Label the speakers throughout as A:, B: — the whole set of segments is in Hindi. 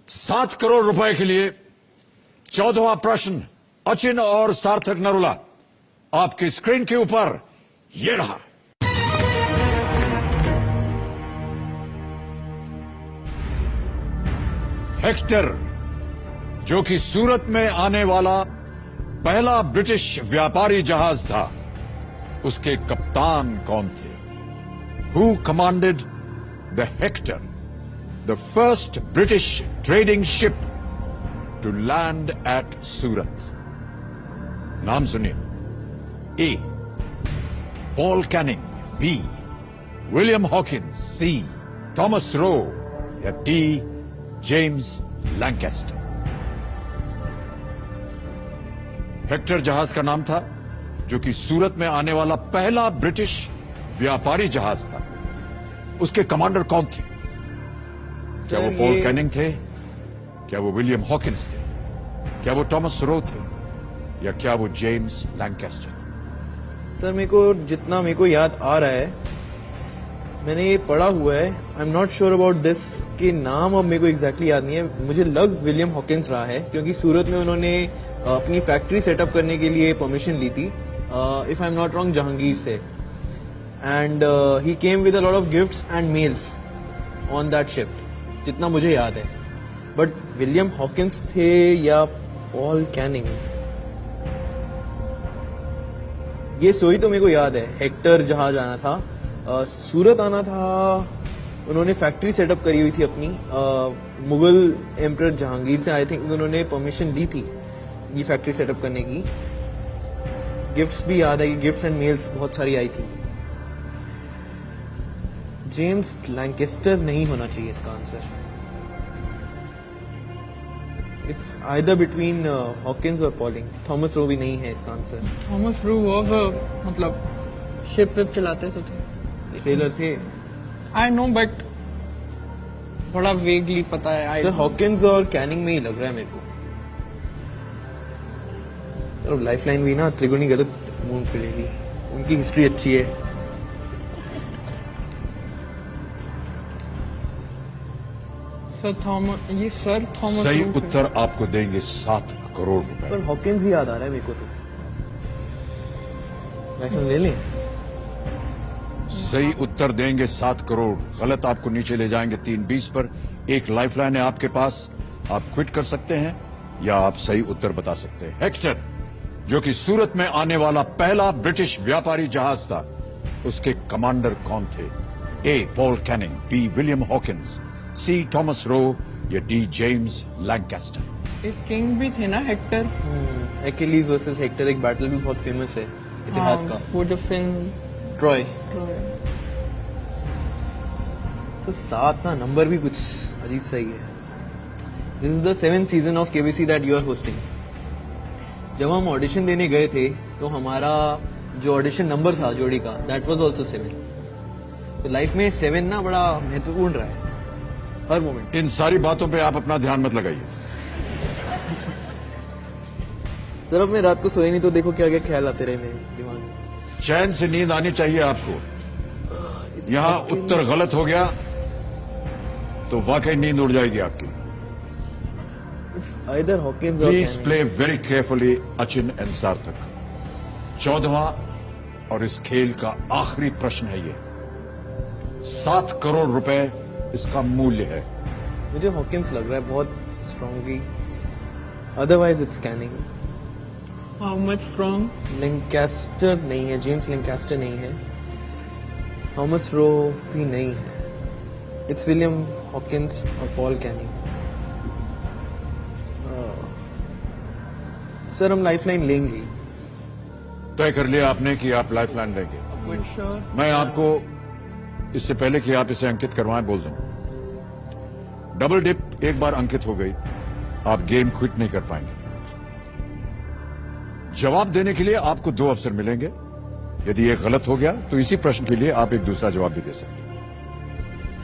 A: 7 करोड़ रुपए के लिए 14वां प्रश्न अचिन और सार्थक नरूला आपकी स्क्रीन के ऊपर ये रहा। हेक्टर जो कि सूरत में आने वाला पहला ब्रिटिश व्यापारी जहाज था, उसके कप्तान कौन थे? Who commanded the Hector, the first British trading ship to land at Surat? नाम सुनिए। A. Paul Canning, B. William Hawkins, C. Thomas Roe या D. James Lancaster। हेक्टर जहाज का नाम था जो कि सूरत में आने वाला पहला ब्रिटिश व्यापारी जहाज था। उसके कमांडर कौन थे? क्या वो पॉल कैनिंग थे? क्या वो विलियम हॉकिंस थे? क्या वो टॉमस रो थे? या क्या वो जेम्स लैंकेस्टर थे?
B: सर जितना मेरे को याद आ रहा है, मैंने ये पढ़ा हुआ है। I am not sure about this के नाम अब मेरे को एग्जैक्टली याद नहीं है। मुझे लग विलियम हॉकिंस रहा है क्योंकि सूरत में उन्होंने अपनी फैक्ट्री सेटअप करने के लिए परमिशन ली थी, if I am not wrong, Jahangir से। And he came with a lot of gifts and mails on that ship, जितना मुझे याद है। बट विलियम हॉकिंस थे या पॉल कैनिंग, ये स्टोरी तो मेरे को याद है। हेक्टर जहाज आना था, सूरत आना था, उन्होंने फैक्ट्री सेटअप करी हुई थी अपनी, मुगल एम्परर जहांगीर से आई थिंक उन्होंने परमिशन ली थी ये फैक्ट्री सेटअप करने की। गिफ्ट्स भी याद है कि गिफ्ट्स एंड मेल्स बहुत सारी आई थी। जेम्स लैंकेस्टर नहीं होना चाहिए इसका answer. It's either between Hawkins और पॉलिंग। थॉमस रो भी नहीं है इसका आंसर।
C: थॉमस रो मतलब शिप विप चलाते तो थे,
B: सेलर थे।
C: आई नो बट बड़ा वेगली पता है।
B: सर हॉकिंस और कैनिंग में ही लग रहा है मेरे को। तो लाइफलाइन भी ना त्रिगुणी गलत मूव करेगी, उनकी हिस्ट्री अच्छी है।
C: सर थॉमस
A: सही उत्तर आपको देंगे 7 करोड़ रुपए।
B: पर हॉकिंस ही याद आ रहा है मेरे को तो। लाइफलाइन ले लें?
A: सही उत्तर देंगे 7 करोड़, गलत आपको नीचे ले जाएंगे 320 पर। एक लाइफलाइन है आपके पास, आप क्विट कर सकते हैं या आप सही उत्तर बता सकते हैं। हेक्टर जो कि सूरत में आने वाला पहला ब्रिटिश व्यापारी जहाज था, उसके कमांडर कौन थे? ए. Paul Canning, B. William Hawkins, सी. टॉमस रो या डी. James Lancaster.
C: एक किंग भी थे ना हेक्टर।
B: एक्यूलीज वर्सेस हेक्टर एक बैटल भी बहुत फेमस है इतिहास का।
C: वो जो फिल्म
B: ट्रॉय। तो 7 ना नंबर भी कुछ अजीब सही है। This is the 7th season of KBC that you are hosting. जब हम ऑडिशन देने गए थे तो हमारा जो ऑडिशन नंबर था जोड़ी का, दैट वाज आल्सो 7। तो लाइफ में 7 ना बड़ा महत्वपूर्ण रहा है हर मोमेंट।
A: इन सारी बातों पे आप अपना ध्यान मत लगाइए।
B: सर अब मैं रात को सोए नहीं तो देखो क्या क्या ख्याल आते रहे मेरे दिमाग में।
A: चैन से नींद आनी चाहिए आपको। यहां उत्तर गलत हो गया तो वाकई नींद उड़ जाएगी आपकी।
B: It's either Hawkins or
A: Please
B: Canning.
A: play very carefully, Achin and Sarthak। 14वां और इस खेल का आखिरी प्रश्न है ये। 7 करोड़ रुपए इसका मूल्य है।
B: मुझे हॉकिंस लग रहा है बहुत strongly, otherwise it's Canning.
C: How much from?
B: Lancaster नहीं है, जेम्स लैंकेस्टर नहीं है, थॉमस रो भी नहीं है। इट्स विलियम हॉकिंस और पॉल कैनिंग। सर हम लाइफलाइन लेंगे।
A: तय कर लिया आपने कि आप लाइफलाइन लेंगे।
C: श्योर।
A: मैं आपको इससे पहले कि आप इसे अंकित करवाएं बोल दूं, डबल डिप एक बार अंकित हो गई, आप गेम क्विट नहीं कर पाएंगे। जवाब देने के लिए आपको 2 अवसर मिलेंगे। यदि एक गलत हो गया तो इसी प्रश्न के लिए आप एक दूसरा जवाब भी दे सकते हैं।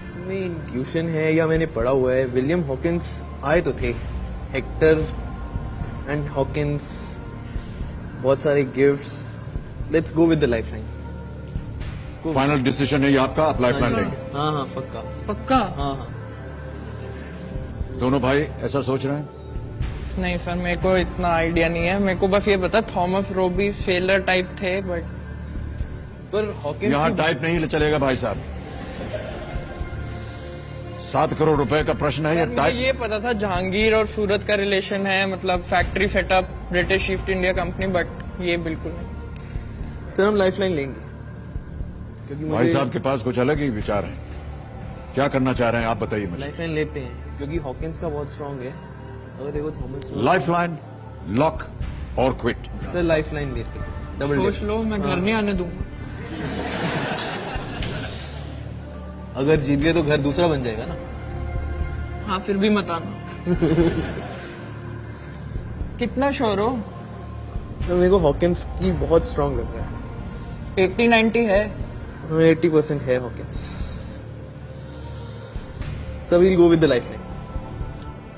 B: इसमें इंट्यूशन है या मैंने पढ़ा हुआ है। विलियम हॉकिंस आए तो थे, हेक्टर एंड हॉकिंस, बहुत सारे gifts. Let's go with the lifeline.
A: Final decision है ये आपका, आप लाइफलाइन लेंगे?
B: हाँ हाँ पक्का
C: पक्का।
B: हाँ हाँ।
A: दोनों भाई ऐसा सोच रहे हैं?
C: नहीं सर, मेरे को इतना आइडिया नहीं है। मेरे को बस ये पता थॉमस रोबी फेलर टाइप थे, बट
B: पर हॉकिंस
A: यहां टाइप नहीं चलेगा भाई साहब। 7 करोड़ रुपए का प्रश्न है, ये
C: मुझे
A: टाइप।
C: ये पता था जहांगीर और सूरत का रिलेशन है, मतलब factory setup British east India company, but ये बिल्कुल नहीं।
B: सर हम लाइफलाइन लेंगे क्योंकि
A: भाई
B: मुझे
A: साहब के पास कुछ अलग ही विचार हैं। क्या करना चाह रहे हैं आप बताइए मुझे।
B: लाइफलाइन लेते हैं क्योंकि हॉकिंस का बहुत स्ट्रांग है। अगर देखो थॉमस
A: लाइफलाइन, लॉक और क्विट।
B: सर लाइफलाइन लेते हैं, डबल
C: सोच
B: डिप।
C: लो, मैं घर नहीं आने दूंगा।
B: अगर जीत गए तो घर दूसरा बन जाएगा ना।
C: हाँ, फिर भी मत आना। कितना श्योर हो?
B: तो मेरे को हॉकिंस की बहुत स्ट्रांग लग रहा है।
C: 80-90 है।
B: 80% है Hawkins. So we'll go with the lifeline.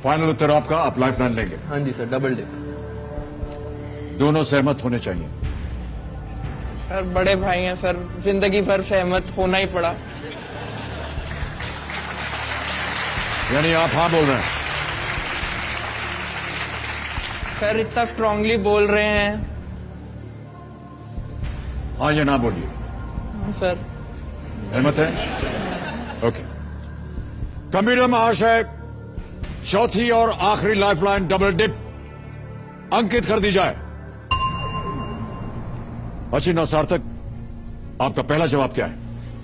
A: Final उत्तर आपका, आप लाइफलाइन लेंगे?
B: हाँ जी सर, डबल डिप।
A: दोनों सहमत होने चाहिए।
C: सर बड़े भाई हैं सर, जिंदगी भर सहमत होना ही पड़ा।
A: यानी आप हाँ बोल रहे हैं?
C: सर इतना स्ट्रांगली बोल रहे हैं।
A: हाँ या ना बोलिए।
C: हाँ, सर
A: सहमत है? ओके। कंप्यूटर महाशय, चौथी और आखिरी लाइफलाइन डबल डिप अंकित कर दी जाए। अचिन और सार्थक, आपका पहला जवाब क्या है?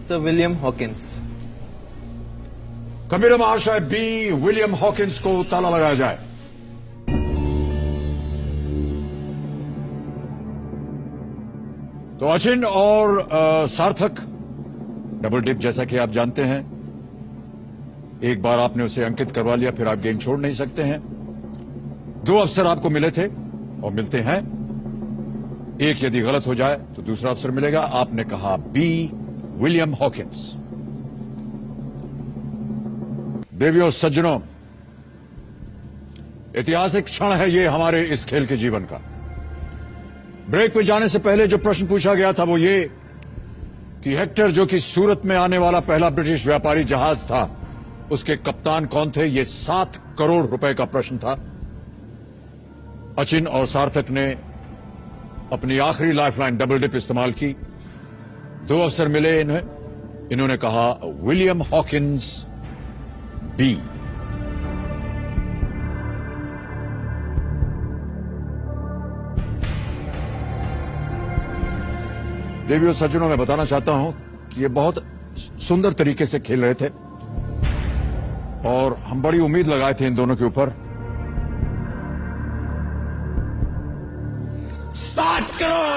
B: Sir William Hawkins.
A: कंप्यूटर महाशय, बी विलियम हॉकिंस को ताला लगाया जाए। तो अचिन और सार्थक, डबल डिप जैसा कि आप जानते हैं, एक बार आपने उसे अंकित करवा लिया, फिर आप गेम छोड़ नहीं सकते हैं। 2 अवसर आपको मिले थे और मिलते हैं। एक यदि गलत हो जाए तो दूसरा अवसर मिलेगा। आपने कहा बी विलियम हॉकिंस। देवियों सज्जनों, ऐतिहासिक क्षण है ये हमारे इस खेल के जीवन का। ब्रेक पे जाने से पहले जो प्रश्न पूछा गया था वो ये कि हेक्टर, जो कि सूरत में आने वाला पहला ब्रिटिश व्यापारी जहाज था, उसके कप्तान कौन थे? ये 7 करोड़ रुपए का प्रश्न था। अचिन और सार्थक ने अपनी आखिरी लाइफलाइन डबल डिप इस्तेमाल की। 2 अवसर मिले इन्हें। इन्होंने कहा विलियम हॉकिंस, बी। देवियों सज्जनों, मैं बताना चाहता हूं कि ये बहुत सुंदर तरीके से खेल रहे थे और हम बड़ी उम्मीद लगाए थे इन दोनों के ऊपर। 7 करोड़!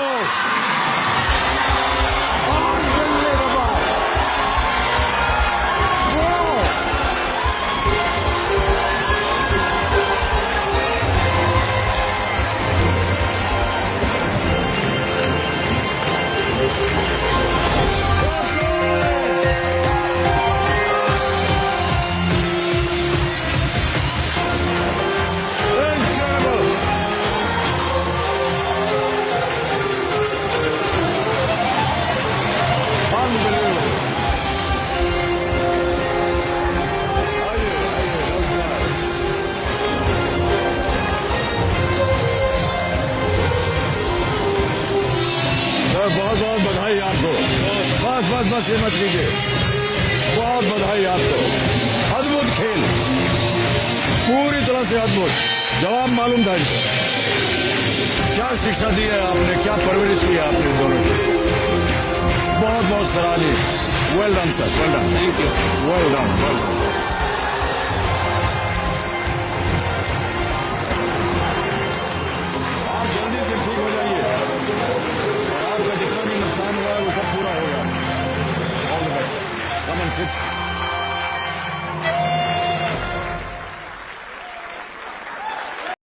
A: बहुत बहुत बधाई आपको। बस ये मत कीजिए। बहुत बधाई आपको। अद्भुत खेल, पूरी तरह से अद्भुत। जवाब मालूम था इनको। क्या शिक्षा दी है आपने, क्या परवरिश की है आपने इन दोनों की। बहुत बहुत सराहनीय। Well done sir, well done.
B: Thank you.
A: Well done, well done. आप जल्दी से ठीक हो जाइए। आपका जितना भी नुकसान हुआ है वो सब पूरा होगा। All the best. Come and sit.